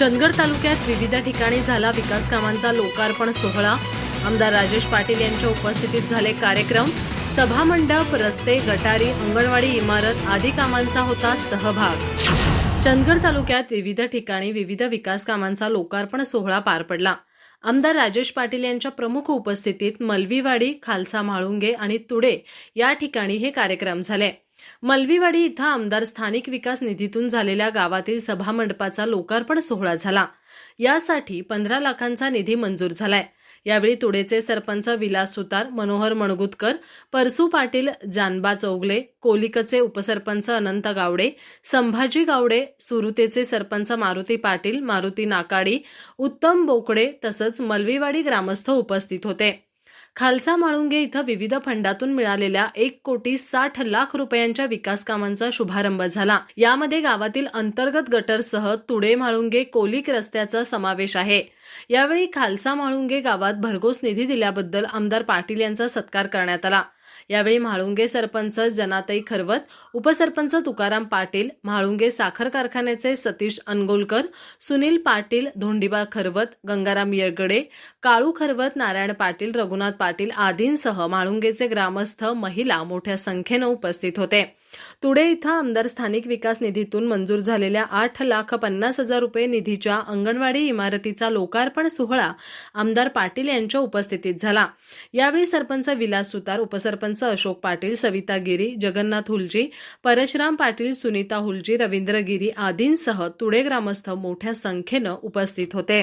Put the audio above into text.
चंदगड तालुक्यात विविध ठिकाणी झाला विकास कामांचा लोकार्पण सोहळा। आमदार राजेश पाटील यांच्या उपस्थितीत झाले कार्यक्रम। सभा मंडप, रस्ते, गटारी, अंगणवाडी इमारत आदी कामांचा होता सहभाग। चंदगड तालुक्यात विविध ठिकाणी विविध विकास कामांचा लोकार्पण सोहळा पार पडला। आमदार राजेश पाटील यांच्या प्रमुख उपस्थितीत मलवीवाडी, खालसा म्हाळुंगे आणि तुडे या ठिकाणी हे कार्यक्रम झाले। मलवीवाडी इथं आमदार स्थानिक विकास निधीतून झालेल्या गावातील सभा मंडपाचा लोकार्पण सोहळा झाला। यासाठी 15 लाखांचा निधी मंजूर झालाय। यावेळी तुडेचे सरपंच विलास सुतार, मनोहर मणगुतकर, परसू पाटील, जानबा चौगले, कोलिकचे उपसरपंच अनंत गावडे, संभाजी गावडे, सुरुतेचे सरपंच मारुती पाटील, मारुती नाकाडी, उत्तम बोकडे तसंच मलवीवाडी ग्रामस्थ उपस्थित होते। खालसा म्हाळुंगे इथं विविध फंडातून मिळालेल्या 1,60,00,000 रुपयांच्या विकास कामांचा शुभारंभ झाला। यामध्ये गावातील अंतर्गत गटरसह तुडे म्हाळुंगे कोलिक रस्त्याचा समावेश आहे। यावेळी खालसा म्हाळुंगे गावात भरघोस निधी दिल्याबद्दल आमदार पाटील यांचा सत्कार करण्यात आला। यावेळी म्हाळुंगे सरपंच जनाताई खरवत, उपसरपंच तुकाराम पाटील, म्हाळुंगे साखर कारखान्याचे सतीश अनगोलकर, सुनील पाटील, धोंडीबा खरवत, गंगाराम येळगडे, काळू खरवत, नारायण पाटील, रघुनाथ पाटील आदींसह म्हाळुंगेचे ग्रामस्थ, महिला मोठ्या संख्येनं उपस्थित होते। तुडे इथं आमदार स्थानिक विकास निधीतून मंजूर झालेल्या 8,50,000 रुपये निधीच्या अंगणवाडी इमारतीचा लोकार्पण सोहळा आमदार पाटील यांच्या उपस्थितीत झाला। यावेळी सरपंच विलास सुतार, उपसरपंच अशोक पाटील, सविता गिरी, जगन्नाथ हुलजी, परशुराम पाटील, सुनीता हुलजी, रवींद्र गिरी आदींसह तुडे ग्रामस्थ मोठ्या संख्येनं उपस्थित होते।